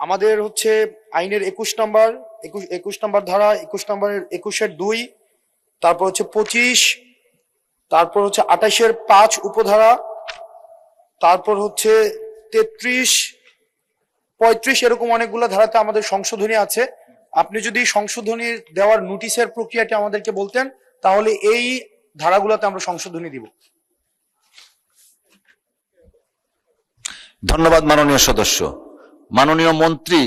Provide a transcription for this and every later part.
আমাদের হচ্ছে আইনের 21 নম্বর ধারা 21-2, তারপর হচ্ছে 25, তারপর হচ্ছে 28-5 উপধারা, তারপর হচ্ছে 33, 35, এরকম অনেকগুলো ধারাতে আমাদের সংশোধনী আছে। আপনি যদি সংশোধনী দেওয়ার নোটিশের প্রক্রিয়াটি আমাদেরকে বলতেন, তাহলে এই ধারাগুলোতে আমরা সংশোধনী দিব। ধন্যবাদ মাননীয় সদস্য। মাননীয় মন্ত্রী।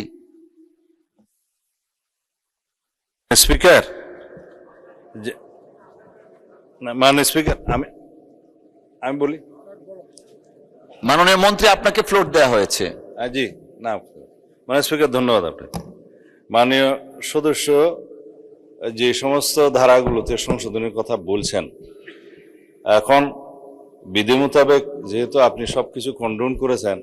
স্পিকার, মাননীয় স্পিকার, আমি বলি। মাননীয় মন্ত্রী, আপনাকে ফ্লোর দেওয়া হয়েছে। জি না মাননীয় স্পিকার, ধন্যবাদ আপনাকে। মাননীয় সদস্য যে সমস্ত ধারাগুলোতে সংশোধনের কথা বলছেন, এখন বিধি মোতাবেক যেহেতু আপনি সবকিছু কন্ডোন করেছেন,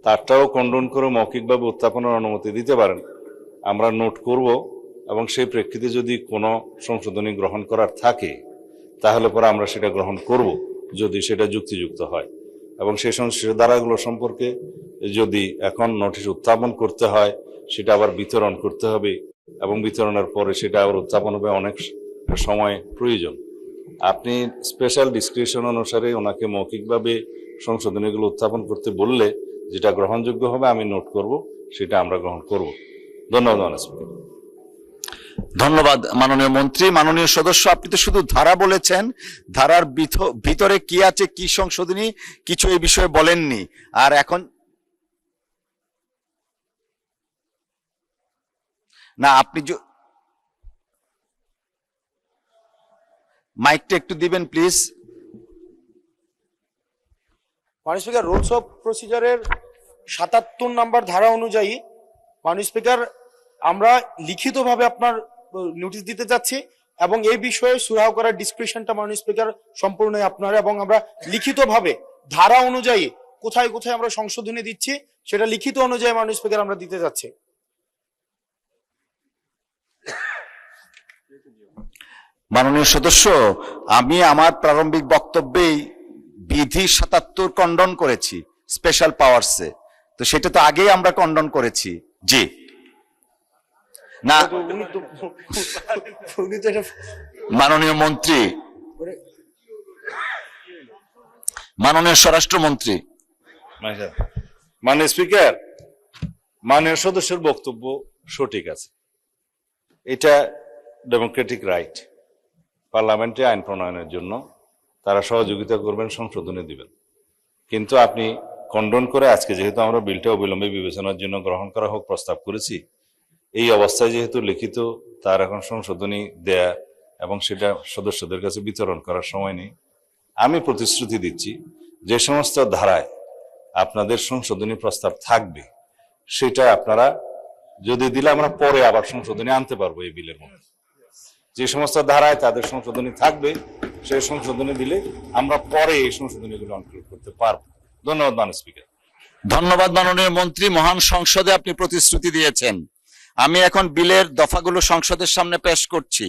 তারটাও কন্ডোন করে মৌখিকভাবে উত্থাপনের অনুমতি দিতে পারেন, আমরা নোট করব এবং সেই প্রেক্ষিতে যদি কোনো সংশোধনী গ্রহণ করার থাকে তাহলে পরে আমরা সেটা গ্রহণ করব যদি সেটা যুক্তিযুক্ত হয়। এবং সেই সংশ্লিষ্ট ধারাগুলো সম্পর্কে যদি এখন নোটিশ উত্থাপন করতে হয়, সেটা আবার বিতরণ করতে হবে এবং বিতরণের পরে সেটা আবার উত্থাপন হবে, অনেক সময় প্রয়োজন। আপনি স্পেশাল ডিসক্রিপশন অনুসারে ওনাকে মৌখিকভাবে সংশোধনীগুলো উত্থাপন করতে বললে যেটা গ্রহণযোগ্য হবে আমি নোট করব, সেটা আমরা গ্রহণ করব। ধন্যবাদ মাননীয় স্পিকার। ধন্যবাদ মাননীয় মন্ত্রী। মাননীয় সদস্য, আপনি তো শুধু ধারা বলেছেন, ধারার ভিতরে কি আছে, কি সংশোধনী, কিছু এই বিষয়ে বলেননি। আর এখন না, আপনি মাইকটা একটু দিবেন প্লিজ। মাননীয় স্পিকার, রুলস অফ প্রসিজারের 77 নম্বর ধারা অনুযায়ী মাননীয় স্পিকার আমরা লিখিতভাবে আপনার নোটিশ দিতে যাচ্ছি এবং এই বিষয়ে সুরাহ করার ডিসক্রিপশনটা মাননীয় স্পিকার সম্পূর্ণই আপনার, এবং আমরা লিখিতভাবে ধারা অনুযায়ী কোথায় কোথায় আমরা সংশোধনী দিচ্ছি সেটা লিখিত অনুযায়ী মাননীয় স্পিকার আমরা দিতে যাচ্ছি। মাননীয় সদস্য, আমি আমার প্রারম্ভিক বক্তব্যেই বিধি 77 কন্ডন করেছি স্পেশাল পাওয়ারসে, তো সেটা তো আগেই আমরা কন্ডন করেছি। জি না মাননীয় মন্ত্রী, মাননীয় স্বরাষ্ট্রমন্ত্রী। মাননীয় স্পিকার, মাননীয় সদস্যের বক্তব্য সঠিক আছে, এটা ডেমোক্রেটিক রাইট। পার্লামেন্টে আইন প্রণয়নের জন্য তারা সহযোগিতা করবেন, সংশোধনী দিবেন, কিন্তু আপনি কন্ডন করে আজকে যেহেতু আমরা বিলটা অবিলম্বে বিবেচনার জন্য গ্রহণ করা হোক প্রস্তাব করেছি, এই অবস্থায় যেহেতু লিখিত তার এখন সংশোধনী দেয়া এবং সেটা সদস্যদের কাছে বিতরণ করার সময় নেই। আমি প্রতিশ্রুতি দিচ্ছি যে সমস্ত ধারায় আপনাদের সংশোধনী প্রস্তাব থাকবে সেটা আপনারা যদি দিলে আমরা পরে আবার সংশোধনী আনতে পারবো এই বিলের মধ্যে। যে সমস্ত ধারায় তাদের সংশোধনী থাকবে সেই সংশোধনী দিলে আমরা পরে এই সংশোধনীগুলো ইনক্লুড করতে পারবো। ধন্যবাদ মাননীয় স্পিকার। ধন্যবাদ মাননীয় মন্ত্রী। মহান সংসদে আপনি প্রতিশ্রুতি দিয়েছেন। আমি এখন বিলের দফাগুলো সংসদের সামনে পেশ করছি।